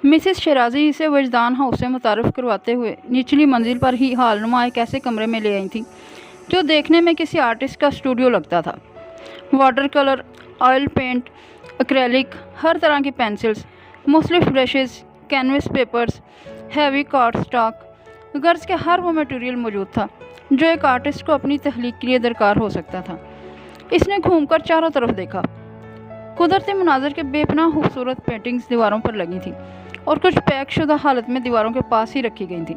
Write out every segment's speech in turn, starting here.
Mrs शराजी इसे वजदान house से मुतारफ़ करवाते हुए निचली मंजिल पर ही हालनुमा एक ऐसे कमरे में ले आई थी जो देखने में किसी आर्टिस्ट का स्टूडियो लगता था। Water colour, oil paint, acrylic, हर तरह की पेंसिल्स, मुख्तलिफ brushes, canvas papers, heavy card stock, गर्ज के हर वो मटेरियल मौजूद था जो एक आर्टिस्ट को अपनी तख्लीक के लिए दरकार हो सकता था। इसने घूमकर चारों तरफ देखा। कुदरती मनाजर के बेपनाह खूबसूरत पेंटिंग्स दीवारों पर लगी थी और कुछ पैक शुदा हालत में दीवारों के पास ही रखी गई थी।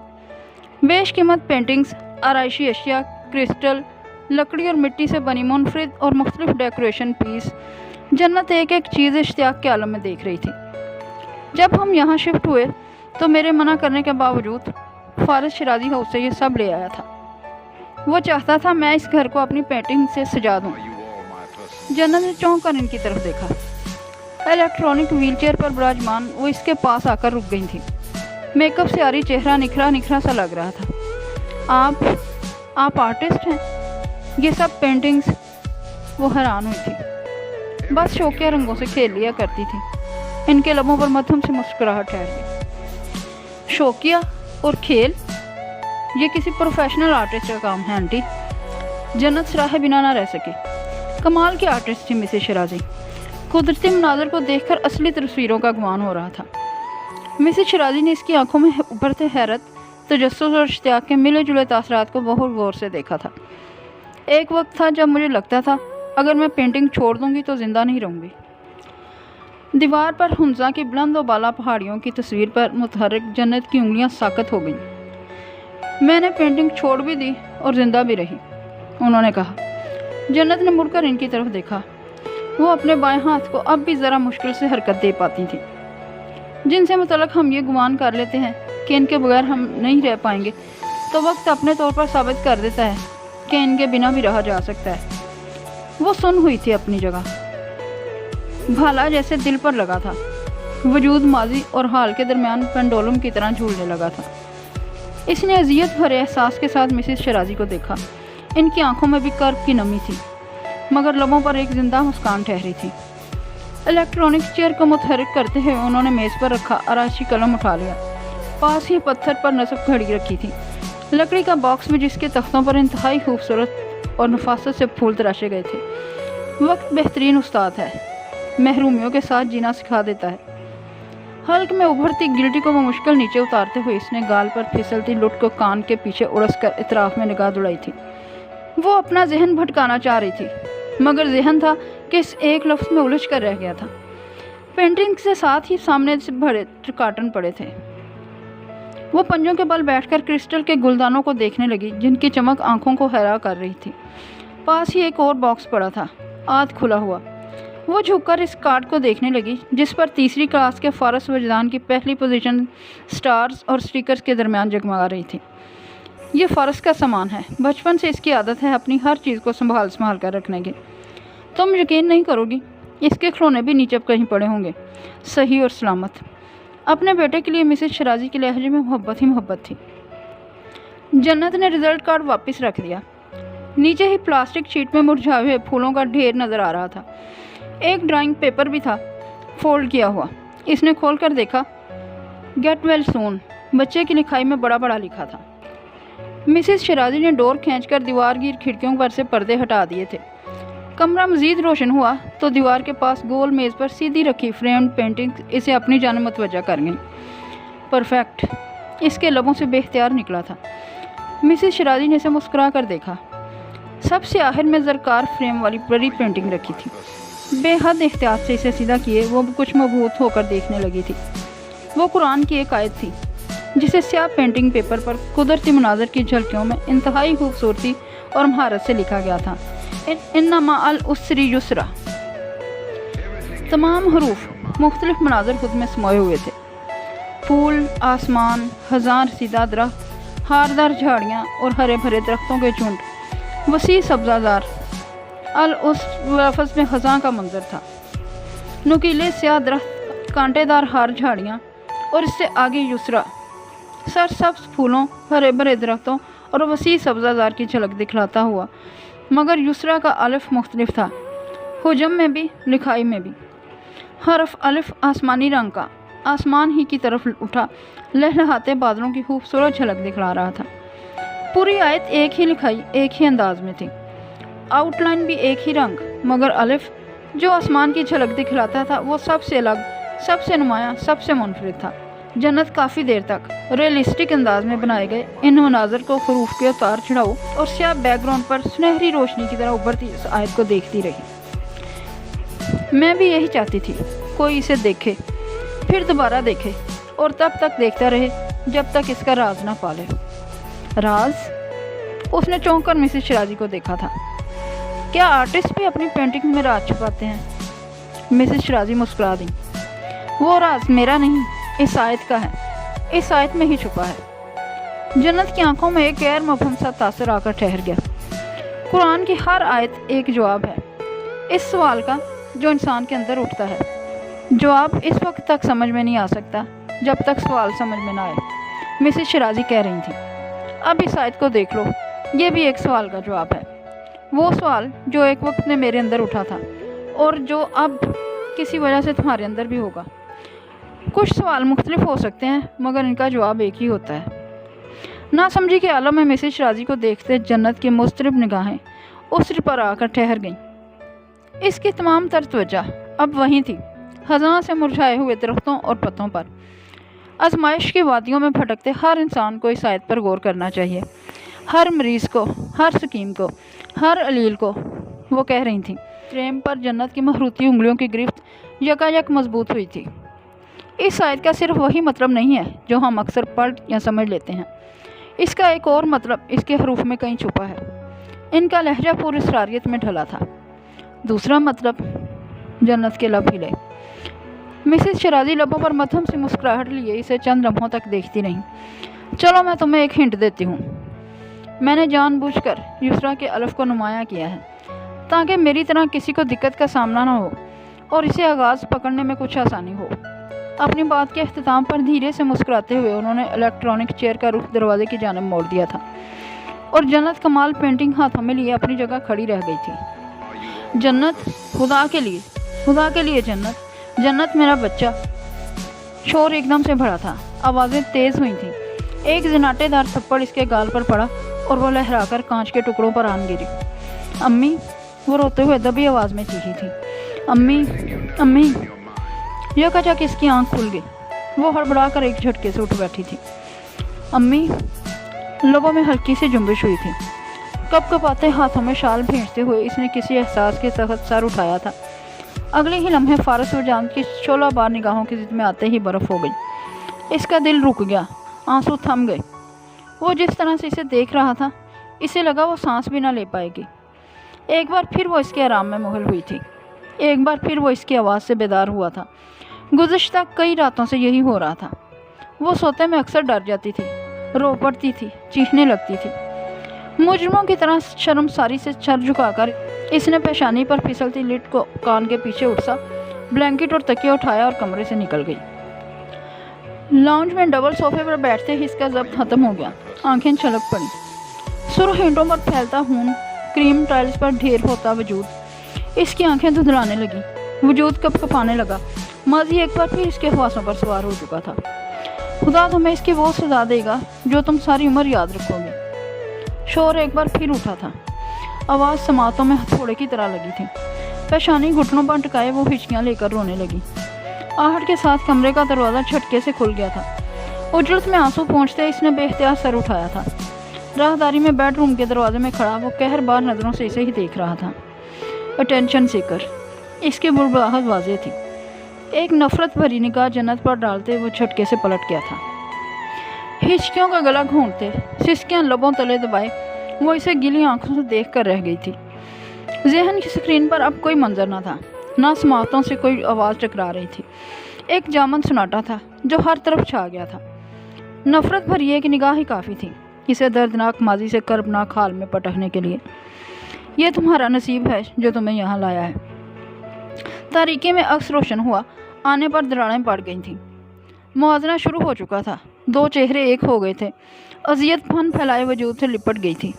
बेशकीमत पेंटिंग्स, आराइशी अशिया, क्रिस्टल, लकड़ी और मिट्टी से बनी मुनफरिद और मुख्तलिफ डेकोरेशन पीस, जन्नत एक एक चीज़ इश्तियाक के आलम में देख रही थी। जब हम यहाँ शिफ्ट हुए तो मेरे मना करने के बावजूद फारिस शराजी हाउस से ये सब ले आया था। वो चाहता था मैं इस घर को अपनी पेंटिंग से सजा दूँ। जन्नत ने चौंक कर इनकी तरफ देखा। इलेक्ट्रॉनिक व्हीलचेयर पर विराजमान वो इसके पास आकर रुक गई थी। मेकअप से आरी चेहरा निखरा निखरा सा लग रहा था। आप आर्टिस्ट हैं? ये सब पेंटिंग्स? वो हैरान हुई थी। बस शौकिया रंगों से खेल लिया करती थी। इनके लबों पर मध्यम से मुस्कुराहट ठहर गई। शौकिया और खेल? ये किसी प्रोफेशनल आर्टिस्ट का काम है आंटी। जन्नत सराहे बिना ना रह सकी। कमाल की आर्टिस्ट थी मिसेस शराजी। कुदरती मनाजर को देखकर असली तस्वीरों का गुमान हो रहा था। मिसेस शराजी ने इसकी आंखों में उभरते हैरत, तजस्सुस और इश्तियाक के मिले जुले तासरात को बहुत गौर से देखा था। एक वक्त था जब मुझे लगता था अगर मैं पेंटिंग छोड़ दूंगी तो ज़िंदा नहीं रहूँगी। दीवार पर हुंजा की बुलंद व बाला पहाड़ियों की तस्वीर पर मुतहर्रिक जन्नत की उंगलियां साकत हो गईं। मैंने पेंटिंग छोड़ भी दी और ज़िंदा भी रही, उन्होंने कहा। जन्नत ने मुड़कर इनकी तरफ देखा। वो अपने बाएं हाथ को अब भी ज़रा मुश्किल से हरकत दे पाती थी। जिनसे मुतल्लक हम ये गुमान कर लेते हैं कि इनके बगैर हम नहीं रह पाएंगे, तो वक्त अपने तौर पर साबित कर देता है कि इनके बिना भी रहा जा सकता है। वो सुन हुई थी अपनी जगह। भाला जैसे दिल पर लगा था। वजूद माजी और हाल के दरमियान पेंडोलम की तरह झूलने लगा था। इसने अजियत भरे एहसास के साथ मिसेस शराजी को देखा। इनकी आंखों में भी कर्ब की नमी थी, मगर लबों पर एक जिंदा मुस्कान ठहरी थी। इलेक्ट्रॉनिक चेयर को मुतहर्रिक करते हुए उन्होंने मेज़ पर रखा आराइशी कलम उठा लिया। पास ही पत्थर पर नसब घड़ी रखी थी। लकड़ी का बॉक्स भी जिसके तख्तों पर इंतहाई खूबसूरत और नफासत से फूल तराशे गए थे। वक्त बेहतरीन उस्ताद है, महरूमियों के साथ जीना सिखा देता है। हल्क में उभरती गिल्टी को वो मुश्किल नीचे उतारते हुए इसने गाल पर फिसलती लुट को कान के पीछे उड़स कर इतराफ में निगाह दुड़ाई थी। वो अपना जहन भटकाना चाह रही थी, मगर जहन था कि इस एक लफ्ज़ में उलझ कर रह गया था। पेंटिंग के साथ ही सामने से भरे कार्टन पड़े थे। वो पंजों के बल बैठकर क्रिस्टल के गुलदानों को देखने लगी, जिनकी चमक आंखों को हैरा कर रही थी। पास ही एक और बॉक्स पड़ा था, आध खुला हुआ। वो झुककर इस कार्ड को देखने लगी, जिस पर तीसरी क्लास के फारस वजदान की पहली पोजीशन स्टार्स और स्टिकर्स के दरमियान जगमगा रही थी। ये फारस का सामान है। बचपन से इसकी आदत है अपनी हर चीज़ को संभाल कर रखने की। तुम यकीन नहीं करोगी, इसके खिलौने भी नीचे कहीं पड़े होंगे, सही और सलामत। अपने बेटे के लिए मिसेस शराजी के लहजे में मोहब्बत ही मोहब्बत थी। जन्नत ने रिजल्ट कार्ड वापस रख दिया। नीचे ही प्लास्टिक शीट में मुरझाए हुए फूलों का ढेर नज़र आ रहा था। एक ड्राइंग पेपर भी था, फोल्ड किया हुआ। इसने खोलकर देखा, गेट वेल सून बच्चे की लिखाई में बड़ा बड़ा लिखा था। मिसेस शराजी ने डोर खींचकर दीवार गिर खिड़कियों पर से पर्दे हटा दिए थे। कमरा मज़ीद रोशन हुआ तो दीवार के पास गोल मेज़ पर सीधी रखी फ्रेम्ड पेंटिंग इसे अपनी जानिब मुतवज्जा कर गई। परफेक्ट, इसके लबों से बेख्तियार निकला था। मिसेस शराजी ने इसे मुस्कुरा कर देखा। सबसे आखिर में ज़रकार फ्रेम वाली बड़ी पेंटिंग रखी थी। बेहद एहतियात से इसे सीधा किए वो कुछ मबहूत होकर देखने लगी थी। वो कुरान की एक आयत थी, जिसे स्याह पेंटिंग पेपर पर कुदरती मनाजर की झलकियों में इंतहाई खूबसूरती और महारत से लिखा गया था, इन्ना मअल उसरी युसरा। तमाम हरूफ मुख्तलिफ मनाजर खुद में समाये हुए थे। फूल, आसमान, हजार सीधा दरख्त, हारदार झाड़ियाँ और हरे भरे दरख्तों के झुंड, वसी सब्जाजार। अल उस लफ्ज़ में खज़ां का मंजर था। नुकीले स्याह दरख्त, कांटेदार हार झाड़ियाँ और इससे आगे युसरा, सरसब्ज फूलों, हरे भरे दरख्तों और वसी सब्जाजार की झलक दिखलाता हुआ। मगर युसरा का अलिफ मुख्तलिफ था, हुजम में भी लिखाई में भी। हरफ अलिफ आसमानी रंग का आसमान ही की तरफ उठा लहलहाते बादलों की खूबसूरत झलक दिखला रहा था। पूरी आयत एक ही लिखाई एक ही अंदाज में थी, आउटलाइन भी एक ही रंग, मगर अलिफ जो आसमान की झलक दिखलाता था वो सबसे अलग, सबसे नुमाया, सबसे मुनफरिद था। जन्नत काफ़ी देर तक रियलिस्टिक अंदाज में बनाए गए इन मनाजर को हरूफ के उतार चढ़ाव और स्याह बैकग्राउंड पर सुनहरी रोशनी की तरह उभरती इस आयत को देखती रही। मैं भी यही चाहती थी, कोई इसे देखे, फिर दोबारा देखे और तब तक देखता रहे जब तक इसका राज ना पाले। राज? उसने चौंक कर मिसेस शिराजी को देखा था। क्या आर्टिस्ट भी अपनी पेंटिंग में राज छुपाते हैं? मिसेस शिराजी मुस्कुरा दी। वो राज मेरा नहीं, इस आयत का है, इस आयत में ही छुपा है। जन्नत की आंखों में एक गैर मफहूम सा तासर आकर ठहर गया। कुरान की हर आयत एक जवाब है इस सवाल का जो इंसान के अंदर उठता है। जवाब इस वक्त तक समझ में नहीं आ सकता जब तक सवाल समझ में ना आए, मिसेस शिराजी कह रही थी। अब इस आयत को देख लो, ये भी एक सवाल का जवाब है। वो सवाल जो एक वक्त में मेरे अंदर उठा था और जो अब किसी वजह से तुम्हारे अंदर भी होगा। कुछ सवाल मुख्तलिफ हो सकते हैं मगर इनका जवाब एक ही होता है। ना समझी के आलम में मिसेस शिराजी को देखते जन्नत की मुस्तरिब निगाहें उस पर आकर ठहर गईं। इसकी तमाम तर तवज्जो अब वहीं थी, खज़ां से मुरझाए हुए दरख्तों और पत्तों पर। आजमाइश की वादियों में भटकते हर इंसान को इस आयत पर गौर करना चाहिए। हर मरीज़ को, हर सकीम को, हर अलील को, वो कह रही थी। फ्रेम पर जन्नत की मखरूती उंगलियों की गिरफ्त यकायक मजबूत हुई थी। इस आयत का सिर्फ वही मतलब नहीं है जो हम अक्सर पढ़ या समझ लेते हैं। इसका एक और मतलब इसके हरूफ में कहीं छुपा है। इनका लहजा पूरी सरारियत में ढला था। दूसरा मतलब, जन्नत के लब हिले। मिसेस शिराजी लबों पर मध्यम सी मुस्कुराहट लिए इसे चंद लम्हों तक देखती रहीं। चलो मैं तुम्हें एक हिंट देती हूँ। मैंने जानबूझकर युसरा के अलफ को नुमाया किया है ताकि मेरी तरह किसी को दिक्कत का सामना ना हो और इसे आगाज़ पकड़ने में कुछ आसानी हो। अपनी बात के अख्तिताम पर धीरे से मुस्कुराते हुए उन्होंने इलेक्ट्रॉनिक चेयर का रुख दरवाजे की जानिब मोड़ दिया था और जन्नत कमाल पेंटिंग हाथों में लिए अपनी जगह खड़ी रह गई थी। जन्नत, खुदा के लिए जन्नत, जन्नत मेरा बच्चा। शोर एकदम से भरा था, आवाज़ें तेज़ हुई थीं। एक जनाटेदार थप्पड़ इसके गाल पर पड़ा और वो लहराकर कांच के टुकड़ों पर आन गिरी। अम्मी, वो रोते हुए दबी आवाज़ में चीखी थी। अम्मी, अम्मी। यकायक इसकी आंख खुल गई। वो हड़बड़ा कर एक झटके से उठ बैठी थी। अम्मी। लोगों में हल्की सी जुम्बिश हुई थी। कपकपाते हाथों में शाल भेंटते हुए इसने किसी एहसास के तहत सर उठाया था। अगले ही लम्हे फारस व जान की 16 बार निगाहों की जिद में आते ही बर्फ़ हो गई। इसका दिल रुक गया, आंसू थम गए। वो जिस तरह से इसे देख रहा था, इसे लगा वो सांस भी ना ले पाएगी। एक बार फिर वो इसके आराम में मुहल हुई थी। एक बार फिर वो इसकी आवाज़ से बेदार हुआ था। गुज़िश्ता कई रातों से यही हो रहा था। वो सोते में अक्सर डर जाती थी, रो पड़ती थी, चीखने लगती थी। मुजरिमों की तरह शर्मसारी से सर झुकाकर इसने पेशानी पर फिसलती लिट को कान के पीछे उठा, ब्लैंकेट और तकिया उठाया और कमरे से निकल गई। लाउंज में डबल सोफे पर बैठते ही इसका जब्त खत्म हो गया। आंखें छलक पड़ी। सुर्ख ईंटों पर फैलता खून, क्रीम टाइल्स पर ढेर होता वजूद। इसकी आंखें धुंधलाने लगी, वजूद कपकपाने लगा। माजी एक बार फिर इसके ख्वासों पर सवार हो चुका था। खुदा तुम्हें इसकी वो सजा देगा जो तुम सारी उम्र याद रखोगे। शोर एक बार फिर उठा था। आवाज़ समातों में हथौड़े की तरह लगी थी। पेशानी घुटनों पर टिकाए वो हिचकियाँ लेकर रोने लगी। आहट के साथ कमरे का दरवाज़ा झटके से खुल गया था। उजड़त में आंसू पहुँचते इसने बेख्तियार सर उठाया था। राहदारी में बेडरूम के दरवाजे में खड़ा वो कहरबार नज़रों से इसे ही देख रहा था। अटेंशन सीकर, इसकी बुड़बुड़ाहट वाज़ेह थी। एक नफरत भरी निगाह जन्नत पर डालते वो झटके से पलट गया था। हिचकियों का गला घूंटते, सिसकियाँ लबों तले दबाए वो इसे गिली आंखों से देख कर रह गई थी। ज़हन की स्क्रीन पर अब कोई मंजर ना था, ना समातों से कोई आवाज़ टकरा रही थी। एक जामन सन्नाटा था जो हर तरफ छा गया था। नफरत भरी एक निगाह ही काफ़ी थी इसे दर्दनाक माजी से कर्बनाक हाल में पटकने के लिए। ये तुम्हारा नसीब है जो तुम्हें यहाँ लाया है। तारीकी में अक्स रोशन हुआ, आने पर दरारें पड़ गई थीं। मुआवजना शुरू हो चुका था। दो चेहरे एक हो गए थे। अजियत फन फैलाए वजूद से लिपट गई थी।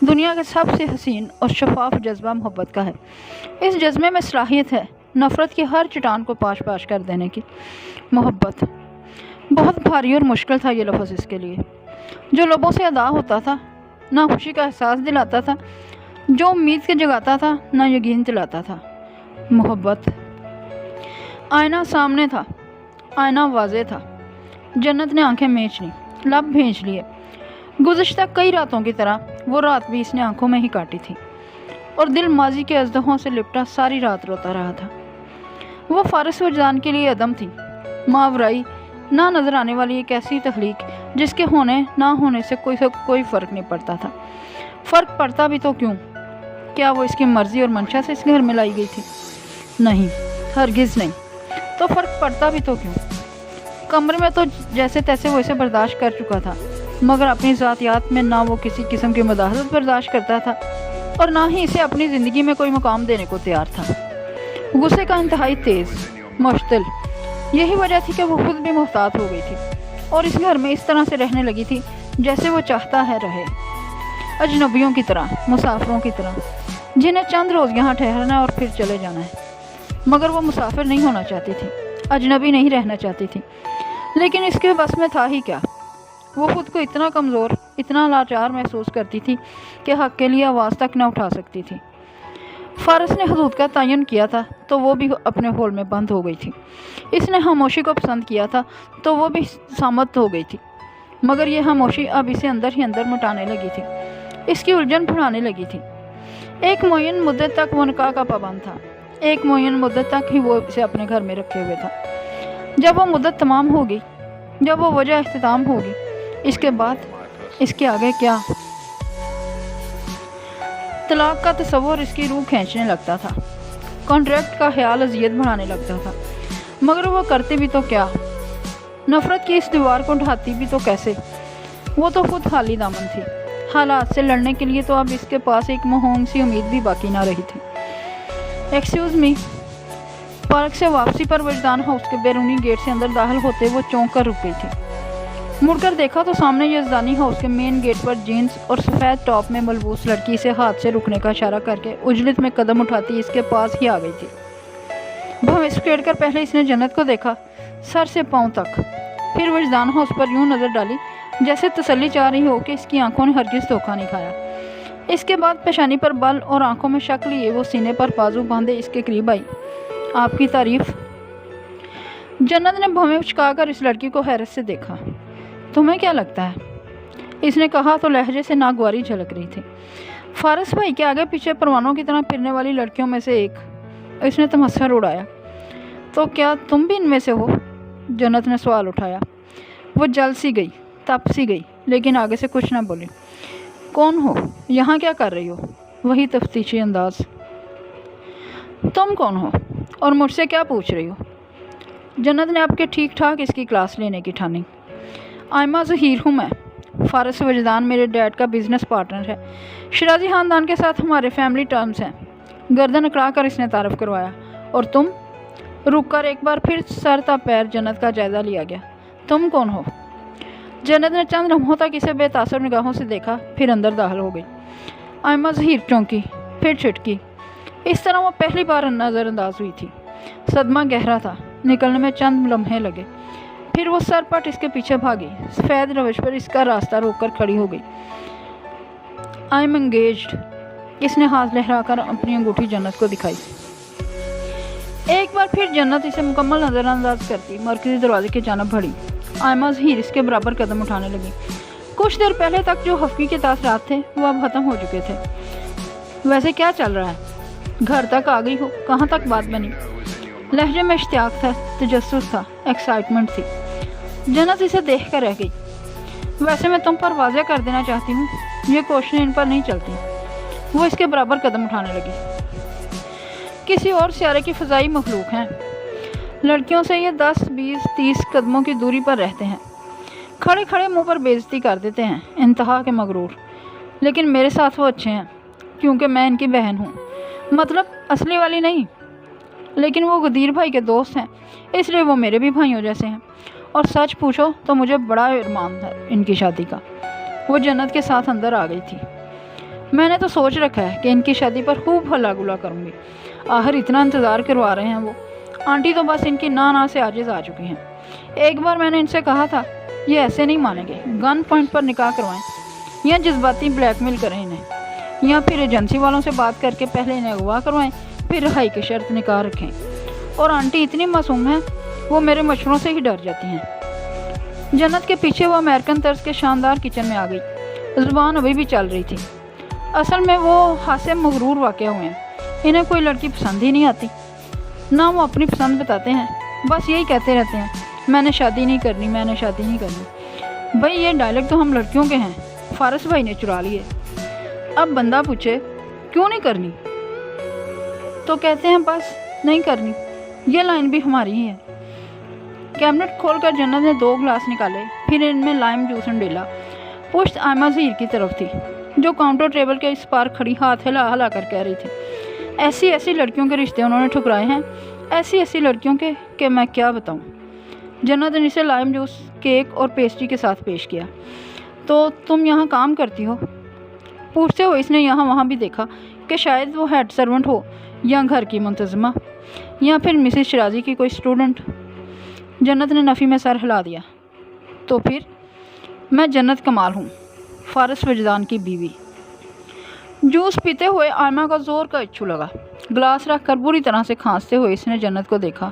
दुनिया के सबसे हसीन और शफाफ जज्बा मोहब्बत का है। इस जज्बे में सलाहियत है नफ़रत की हर चट्टान को पाश पाश कर देने की। मोहब्बत बहुत भारी और मुश्किल था ये लफ्ज़ इसके लिए, जो लबों से अदा होता था, ना खुशी का एहसास दिलाता था, जो उम्मीद के जगाता था, ना यकीन दिलाता था। मोहब्बत आईना सामने था, आईना वाज़े था। जन्नत ने आंखें मींच लीं, लब भींच लिए। गुज़िश्ता कई रातों की तरह वो रात भी इसने आंखों में ही काटी थी और दिल माजी के अज़दहों से लिपटा सारी रात रोता रहा था। वो फारिस वजदान के लिए अदम थी, मावराई ना नज़र आने वाली एक ऐसी तख्लीक जिसके होने ना होने से कोई फ़र्क नहीं पड़ता था। फ़र्क पड़ता भी तो क्यों? क्या वो इसकी मर्ज़ी और मंशा से इस घर में लाई गई थी? नहीं, हरगिज़ नहीं। तो फ़र्क पड़ता भी तो क्यों? कमरे में तो जैसे तैसे वो इसे बर्दाश्त कर चुका था, मगर अपनी ज़ातियात में ना वो किसी किस्म की मुदाहरत बर्दाश्त करता था और ना ही इसे अपनी ज़िंदगी में कोई मुकाम देने को तैयार था। गुस्से का इंतहाई तेज़, मुश्तिल, यही वजह थी कि वो खुद भी मोहतात हो गई थी और इस घर में इस तरह से रहने लगी थी जैसे वो चाहता है रहे, अजनबियों की तरह, मुसाफिरों की तरह, जिन्हें चंद रोज़ यहाँ ठहरना और फिर चले जाना है। मगर वो मुसाफिर नहीं होना चाहती थी, अजनबी नहीं रहना चाहती थी, लेकिन इसके बस में था ही क्या। वो खुद को इतना कमज़ोर, इतना लाचार महसूस करती थी कि हक़ के लिए आवाज़ तक न उठा सकती थी। फारिस ने हदूद का तयन किया था तो वो भी अपने होल में बंद हो गई थी। इसने खामोशी को पसंद किया था तो वो भी सामत हो गई थी, मगर ये खामोशी अब इसे अंदर ही अंदर मिटाने लगी थी, इसकी उलझन बढ़ाने लगी थी। एक मुअय्यन मुद्दत तक वो निकाह का पाबंद था, एक मुअय्यन मुद्दत तक ही वो इसे अपने घर में रखे हुए था। जब वो मुद्दत तमाम होगी, जब वो वजह इख्तिताम होगी, इसके बाद इसके आगे क्या? तलाक का तसव्वुर इसकी रूह खींचने लगता था, कॉन्ट्रैक्ट का ख्याल अजियत बढ़ाने लगता था, मगर वो करती भी तो क्या? नफ़रत की इस दीवार को ढाती भी तो कैसे? वो तो खुद खाली दामन थी। हालात से लड़ने के लिए तो अब इसके पास एक मोहंग सी उम्मीद भी बाकी ना रही थी। Excuse me. पार्क से वापसी पर वजदान हाउस के बैरूनी गेट से अंदर दाखिल होते वो चौंक कर रुक गई थी। मुड़कर देखा तो सामने यज़दानी हाउस के मेन गेट पर जीन्स और सफ़ेद टॉप में मलबूस लड़की से हाथ से रुकने का इशारा करके उजलत में कदम उठाती इसके पास ही आ गई थी। भवें स्केट कर पहले इसने जन्नत को देखा, सर से पाँव तक, फिर वजदान हाउस पर यूँ नज़र डाली जैसे तसल्ली चाह रही हो कि इसकी आंखों ने हरगिज़ धोखा नहीं खाया। इसके बाद पेशानी पर बल और आंखों में शक लिए वो सीने पर बाजू बांधे इसके करीब आई। आपकी तारीफ़। जन्नत ने भवें उचकाकर इस लड़की को हैरत से देखा। तुम्हें क्या लगता है? इसने कहा तो लहजे से नागवारी झलक रही थी। फारिस भाई के आगे पीछे परवानों की तरह फिरने वाली लड़कियों में से एक। इसने तमस्खर उड़ाया। तो क्या तुम भी इनमें से हो? जन्नत ने सवाल उठाया। वो जल सी गई, तप सी गई, लेकिन आगे से कुछ ना बोली। कौन हो? यहाँ क्या कर रही हो? वही तफ्तीशी अंदाज। तुम कौन हो और मुझसे क्या पूछ रही हो? जन्नत ने आपके ठीक ठाक इसकी क्लास लेने की ठानी। आयमा ज़हीर हूँ मैं। फारिस वजदान मेरे डैड का बिज़नेस पार्टनर है। शिराजी ख़ानदान के साथ हमारे फैमिली टर्म्स हैं। गर्दन अकड़ा कर इसने तारफ़ करवाया। और तुम? रुक कर एक बार फिर सर ता पैर जन्नत का जायज़ा लिया गया। तुम कौन हो? जन्नत ने चंद लम्हों तक इसे बेतासर निगाहों से देखा, फिर अंदर दाखिल हो गई। आयमा ज़हीर चौंकी, फिर छिटकी। इस तरह वो पहली बार नज़रअंदाज हुई थी। सदमा गहरा था, निकलने में चंद लम्हे लगे। फिर वो सरपट इसके पीछे भागी। सफ़ेद रविश पर इसका रास्ता रोककर खड़ी हो गई। I am engaged. इसने हाथ लहराकर अपनी अंगूठी जन्नत को दिखाई। एक बार फिर जन्नत इसे मुकम्मल नज़रअंदाज करती मरकज़ी दरवाजे की जानिब बढ़ी। आयमा ज़हीर इसके बराबर कदम उठाने लगी। कुछ देर पहले तक जो हफ्की के तासरात थे वो अब ख़त्म हो चुके थे। वैसे क्या चल रहा है? घर तक आ गई हो? कहाँ तक बात बनी? लहजे में इश्तियाक था, तजस्सुस था, एक्साइटमेंट थी। जन्नत इसे देख कर रह गई। वैसे मैं तुम पर वाज़ेह कर देना चाहती हूँ, ये कोशिशें इन पर नहीं चलती। वो इसके बराबर कदम उठाने लगी। किसी और सियारे की फ़ज़ाई मखलूक हैं। लड़कियों से ये 10, 20, 30 कदमों की दूरी पर रहते हैं। खड़े खड़े मुंह पर बेइज्जती कर देते हैं, इंतहा के मगरूर। लेकिन मेरे साथ वो अच्छे हैं, क्योंकि मैं इनकी बहन हूँ। मतलब असली वाली नहीं, लेकिन वो गदीर भाई के दोस्त हैं, इसलिए वो मेरे भी भाइयों जैसे हैं। और सच पूछो तो मुझे बड़ा अरमान था इनकी शादी का। वो जन्नत के साथ अंदर आ गई थी। मैंने तो सोच रखा है कि इनकी शादी पर खूब हल्ला गुल्ला करूँगी। आखिर इतना इंतज़ार करवा रहे हैं वो। आंटी तो बस इनकी ना से आजिज़ आ चुकी हैं। एक बार मैंने इनसे कहा था ये ऐसे नहीं मानेंगे, गन पॉइंट पर निकाह करवाएं या जज्बाती ब्लैकमेल करें इन्हें, या फिर एजेंसी वालों से बात करके पहले इन्हें अगवा करवाएं फिर रिहाई की शर्त निकाह रखें। और आंटी इतनी मासूम है वो मेरे मशवरों से ही डर जाती हैं। जन्नत के पीछे वो अमेरिकन तर्ज के शानदार किचन में आ गई। ज़ुबान अभी भी चल रही थी। असल में वो हासे मगरूर वाक़या हुए हैं। इन्हें कोई लड़की पसंद ही नहीं आती, ना वो अपनी पसंद बताते हैं, बस यही कहते रहते हैं मैंने शादी नहीं करनी, मैंने शादी नहीं करनी। भाई ये डायलॉग तो हम लड़कियों के हैं, फारस भाई ने चुरा लिए। अब बंदा पूछे क्यों नहीं करनी तो कहते हैं बस नहीं करनी। ये लाइन भी हमारी ही है। कैबिनेट खोलकर जन्नत ने 2 गिलास निकाले, फिर इनमें लाइम जूस डाला। पुश्त आयमा ज़हीर की तरफ थी जो काउंटर टेबल के इस पार खड़ी हाथ हिला हिला कर कह रही थी ऐसी ऐसी लड़कियों के रिश्ते उन्होंने ठुकराए हैं, ऐसी ऐसी लड़कियों के कि मैं क्या बताऊं। जन्नत ने इसे लाइम जूस, केक और पेस्ट्री के साथ पेश किया। तो तुम यहाँ काम करती हो? पूछते हुए इसने यहाँ वहाँ भी देखा कि शायद वो हेड सर्वेंट हो या घर की मुंतज़िमा या फिर मिसेस शराजी की कोई स्टूडेंट। जन्नत ने नफ़ी में सर हिला दिया। तो फिर मैं जन्नत कमाल हूँ, फारस वजदान की बीवी। जूस पीते हुए आयमा का ज़ोर का इच्छू लगा। गिलास रख कर बुरी तरह से खांसते हुए इसने जन्नत को देखा,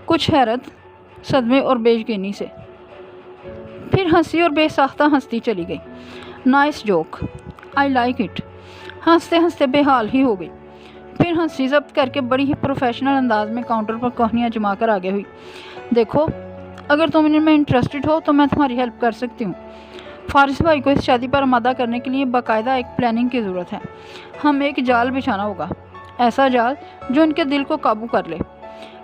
कुछ हैरत, सदमे और बेयकीनी से। फिर हंसी और बेसाख्ता हंसती चली गई। Nice joke, I like it. हंसते हंसते बेहाल ही हो गई। फिर हंसी जब्त करके बड़ी ही प्रोफेशनल अंदाज में काउंटर पर कोहनियाँ जमा कर आगे हुई। देखो, अगर तुम इनमें इंटरेस्टेड हो तो मैं तुम्हारी हेल्प कर सकती हूँ। फारिस भाई को इस शादी पर आमादा करने के लिए बाकायदा एक प्लानिंग की ज़रूरत है। हम एक जाल बिछाना होगा, ऐसा जाल जो इनके दिल को काबू कर ले।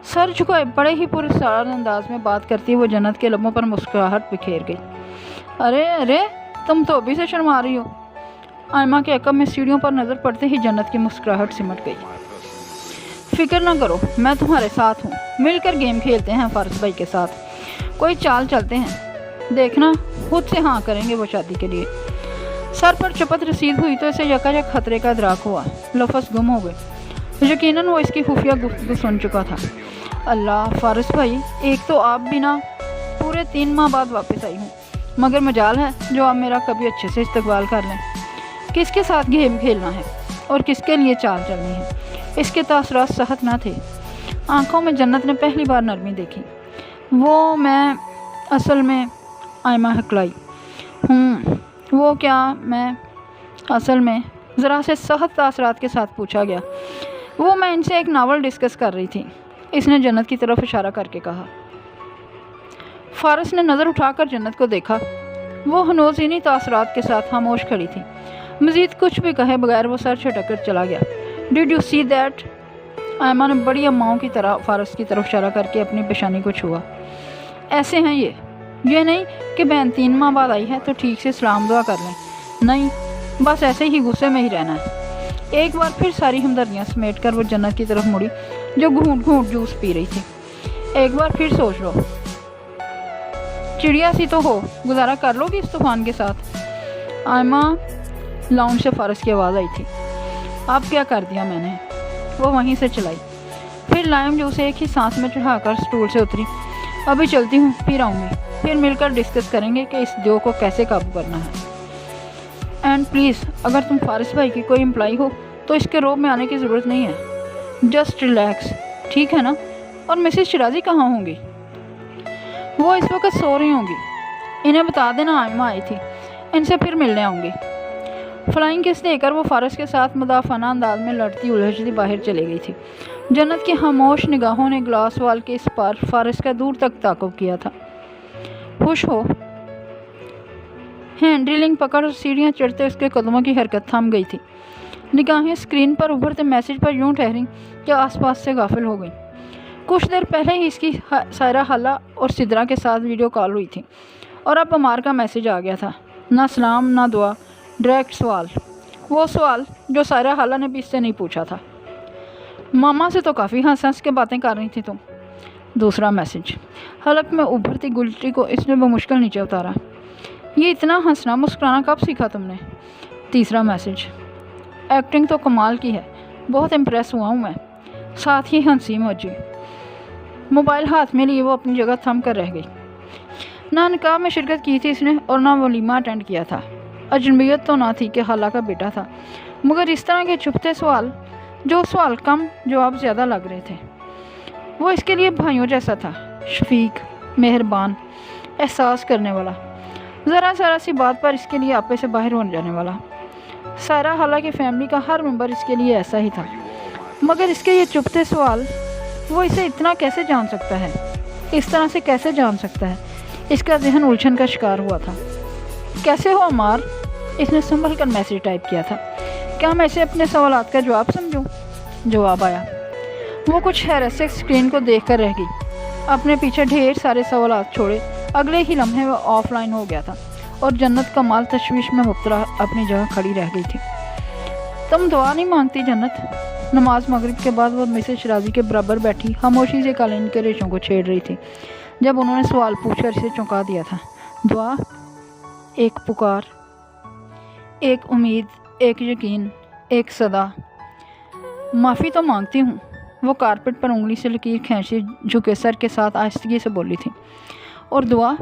सर झुकाए बड़े ही पुरस्कार अंदाज में बात करती वो जन्नत के लबों पर मुस्कुराहट बिखेर गई। अरे अरे, तुम तो अभी से शर्मा रही हो। आयमा के अकब में सीढ़ियों पर नज़र पड़ते ही जन्नत की मुस्कुराहट सिमट गई। फिक्र ना करो, मैं तुम्हारे साथ हूँ। मिलकर गेम खेलते हैं फारिस भाई के साथ, कोई चाल चलते हैं, देखना खुद से हाँ करेंगे वो शादी के लिए। सर पर चपत रसीद हुई तो इसे यकायक खतरे का इदराक हुआ। लफ्ज़ गुम हो गए। यकीनन वो इसकी खुफिया गुफ्तगू सुन चुका था। अल्लाह, फारिस भाई, एक तो आप भी ना पूरे 3 माह बाद वापस आई हूँ, मगर मजाल है जो आप मेरा कभी अच्छे से इस्तकबाल कर लें। किसके साथ गेम खेलना है और किसके लिए चाल चलनी है, इसके तासुरात सहत न थे। आँखों में जन्नत ने पहली बार नरमी देखी। वो मैं असल में आयमा हकलाई हूँ। वो क्या मैं असल में ज़रा से सहत तासुरात के साथ पूछा गया। वो मैं इनसे एक नावल डिस्कस कर रही थी, इसने जन्नत की तरफ इशारा करके कहा। फारिस ने नज़र उठाकर जन्नत को देखा। वो हनोज इन्हीं तासुरात के साथ खामोश खड़ी थी। मज़ीद कुछ भी कहे बगैर वो सर झटक कर चला गया। Did you see that? Aima ने बड़ी अम्माओं की तरह फारिस की तरफ इशारा करके अपनी पेशानी को छुआ। ऐसे हैं ये नहीं कि बहन 3 माह बाद आई है तो ठीक से सलाम दुआ कर लें, नहीं, बस ऐसे ही गुस्से में ही रहना है। एक बार फिर सारी हमदर्दियाँ समेट कर वो जन्नत की तरफ मुड़ी जो घूंट घूंट जूस पी रही थी। एक बार फिर सोच लो, चिड़िया सी तो हो, गुजारा कर लोगी इस तूफान के साथ? आयमा लाउंज से फारिस की आवाज़ आई थी। अब क्या कर दिया मैंने? वो वहीं से चलाई। फिर लाइम जूस एक ही सांस में चढ़ाकर स्टूल से उतरी। अभी चलती हूँ, फिर आऊँगी, फिर मिलकर डिस्कस करेंगे कि इस जो को कैसे काबू करना है। एंड प्लीज़, अगर तुम फारिस भाई की कोई एम्प्लॉई हो तो इसके रोब में आने की ज़रूरत नहीं है। जस्ट रिलैक्स, ठीक है ना? और मिसेस शिराजी कहाँ होंगी? वो इस वक्त सो रही होंगी। इन्हें बता देना आयमा आई थी, इनसे फिर मिलने आऊँगी। फ्लाइंग किस देकर वो फारिस के साथ मुदाफ़ाना अंदाज में लड़ती उलझती बाहर चली गई थी। जन्नत की खामोश निगाहों ने ग्लास वाल के इस पार फारिस का दूर तक ताक़ुब किया था। खुश हो? हैंड ड्रिलिंग पकड़ सीढ़ियाँ चढ़ते उसके कदमों की हरकत थम गई थी। निगाहें स्क्रीन पर उभरते मैसेज पर यूं ठहरी कि आसपास से गाफिल हो गई। कुछ देर पहले ही इसकी सायरा हाला और सिदरा के साथ वीडियो कॉल हुई थी और अब अमार का मैसेज आ गया था। ना सलाम ना दुआ, डायरेक्ट सवाल। वो सवाल जो सायरा हाला ने भी इससे नहीं पूछा था। मामा से तो काफ़ी हंस हंस के बातें कर रही थी तुम। दूसरा मैसेज। हलक में उभरती गुलटी को इसने बमुश्किल नीचे उतारा। ये इतना हंसना मुस्कुराना कब सीखा तुमने? तीसरा मैसेज। एक्टिंग तो कमाल की है, बहुत इम्प्रेस हुआ हूँ मैं। साथ ही हंसी मौजी। मोबाइल हाथ में लिए वो अपनी जगह थम कर रह गई। ना निकाह में शिरकत की थी इसने और ना वलीमा अटेंड किया था। अजनबियत तो ना थी कि खाला का बेटा था, मगर इस तरह के छुपते सवाल, जो सवाल कम जवाब ज़्यादा लग रहे थे। वो इसके लिए भाइयों जैसा था, शफीक, मेहरबान, एहसास करने वाला, ज़रा सी बात पर इसके लिए आपे से बाहर हो जाने वाला। सारा हालांकि फैमिली का हर मेंबर इसके लिए ऐसा ही था, मगर इसके ये चुपते सवाल, वो इसे इतना कैसे जान सकता है, इस तरह से कैसे जान सकता है। इसका जहन उलझन का शिकार हुआ था। कैसे हो अमार? इसने संभल कर मैसेज टाइप किया था। क्या मैं इसे अपने सवालात का जवाब समझूं? जवाब आया। वो कुछ हैरत से स्क्रीन को देख कर रह गई। अपने पीछे ढेर सारे सवालात छोड़े अगले ही लम्हे वो ऑफलाइन हो गया था और जन्नत कमाल तशवीश में मुब्तला अपनी जगह खड़ी रह गई थी। तुम दुआ नहीं मांगती जन्नत? नमाज मगरिब के बाद वो मिसेस शराजी के बराबर बैठी खामोशी से कालीन के रेशों को छेड़ रही थी जब उन्होंने सवाल पूछकर इसे चौंका दिया था। दुआ, एक पुकार, एक उम्मीद, एक यकीन, एक सदा। माफ़ी तो मांगती हूँ, वो कारपेट पर उंगली से लकीर खींची झुके सर के साथ आहिस्तगी से बोली थी। और दुआ?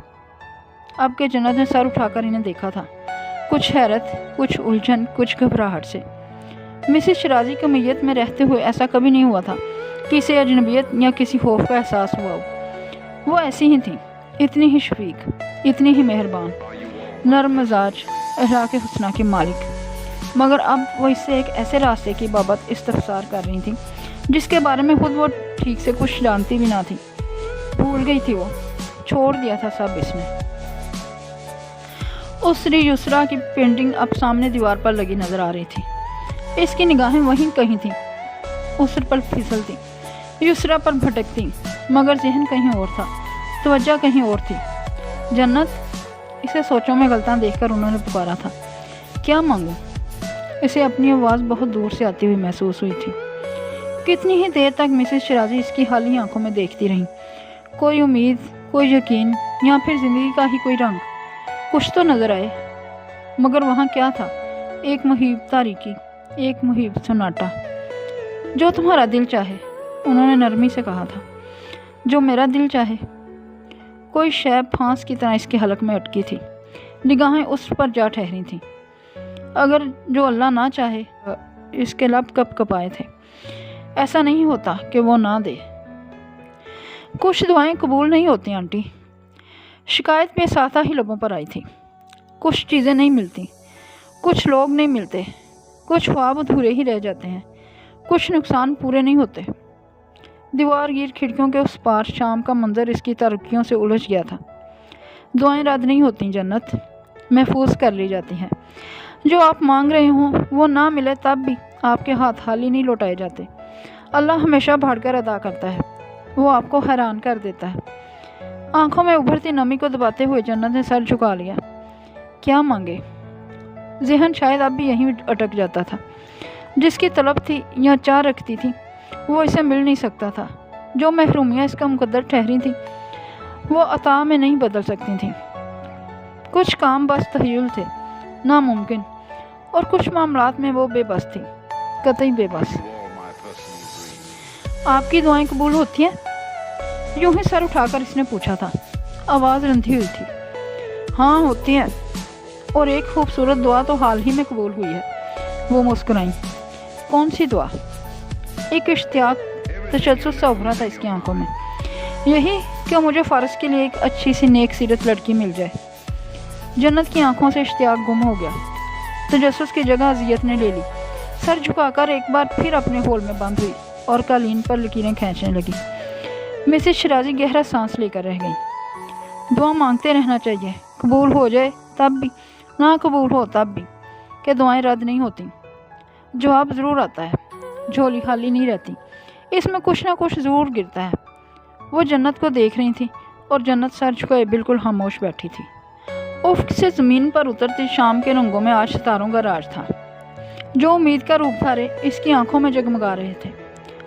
अब के जन्नत ने सर उठाकर इन्हें देखा था, कुछ हैरत, कुछ उलझन, कुछ घबराहट से। मिसेस शराजी की मैयत में रहते हुए ऐसा कभी नहीं हुआ था कि इसे अजनबियत या किसी खौफ का एहसास हुआ हो। वो ऐसी ही थी, इतनी ही शफीक, इतनी ही मेहरबान, नरम मिजाज, अखलाक हुस्ना की मालिक। मगर अब वो इससे एक ऐसे रास्ते की बाबत इस्तफसार कर रही थी जिसके बारे में खुद वो ठीक से कुछ जानती भी ना थी। भूल गई थी, वो छोड़ दिया था सब इसमें। उस श्री युसरा की पेंटिंग अब सामने दीवार पर लगी नजर आ रही थी। इसकी निगाहें वहीं कहीं थीं, उस पर फिसलती, युसरा पर भटकती, मगर जहन कहीं और था, तवज्जो कहीं और थी। जन्नत, इसे सोचों में गलता देखकर उन्होंने पुकारा था। क्या मांगूं? इसे अपनी आवाज़ बहुत दूर से आती हुई महसूस हुई थी। कितनी ही देर तक मिसेस शराजी इसकी हाली आंखों में देखती रहीं। कोई उम्मीद, कोई यकीन, या फिर ज़िंदगी का ही कोई रंग कुछ तो नज़र आए, मगर वहाँ क्या था? एक मुहीब तारीकी, एक मुहीब सन्नाटा। जो तुम्हारा दिल चाहे, उन्होंने नरमी से कहा था। जो मेरा दिल चाहे। कोई शैब फांस की तरह इसके हलक में अटकी थी, निगाहें उस पर जा ठहरी थीं। अगर जो अल्लाह ना चाहे, इसके लब कप कपाए थे। ऐसा नहीं होता कि वो ना दे। कुछ दुआएं कबूल नहीं होती आंटी। शिकायत में साथा ही लबों पर आई थी। कुछ चीज़ें नहीं मिलती, कुछ लोग नहीं मिलते, कुछ ख्वाब अधूरे ही रह जाते हैं, कुछ नुकसान पूरे नहीं होते। दीवार गिर खिड़कियों के उस पार शाम का मंजर इसकी तारुकियों से उलझ गया था। दुआएं रद्द नहीं होती जन्नत, महफूज कर ली जाती हैं। जो आप मांग रहे हों वो ना मिले तब भी आपके हाथ खाली नहीं लौटाए जाते। अल्लाह हमेशा बढ़कर अदा करता है, वो आपको हैरान कर देता है। आंखों में उभरती नमी को दबाते हुए जन्नत ने सर झुका लिया। क्या मांगे? जहन शायद अब भी यहीं अटक जाता था। जिसकी तलब थी या चाह रखती थी वो इसे मिल नहीं सकता था। जो महरूमियाँ इसका मुकद्दर ठहरी थी वो अता में नहीं बदल सकती थी। कुछ काम बस तहयुल थे, नामुमकिन, और कुछ मामलात में वो बेबस थी, कतई बेबस। आपकी दुआएं कबूल होती हैं? यूं ही सर उठाकर इसने पूछा था। आवाज़ रंधी हुई थी। हाँ होती हैं, और एक खूबसूरत दुआ तो हाल ही में कबूल हुई है। वो मुस्कुराई। कौन सी दुआ? एक इश्तियाक तशद्दुद सा उभरा था इसकी आंखों में। यही कि मुझे फ़र्ज के लिए एक अच्छी सी नेक सीरत लड़की मिल जाए। जन्नत की आंखों से इश्तियाक गुम हो गया। तजस्सुस की जगह अजियत ने ले ली। सर झुकाकर एक बार फिर अपने होल में बंद हुई और कालीन पर लकीरें खींचने लगी। मिसेस शराजी गहरा सांस लेकर रह गई। दुआ मांगते रहना चाहिए, कबूल हो जाए तब भी, ना कबूल हो तब भी, कि दुआएं रद्द नहीं होती। जवाब ज़रूर आता है, झोली खाली नहीं रहती, इसमें कुछ ना कुछ ज़रूर गिरता है। वो जन्नत को देख रही थी और जन्नत सर झुकाए बिल्कुल खामोश बैठी थी। उफ़क़ से ज़मीन पर उतरती शाम के रंगों में आज सितारों का राज था। जो उम्मीद का रूप धारे इसकी आंखों में जगमगा रहे थे।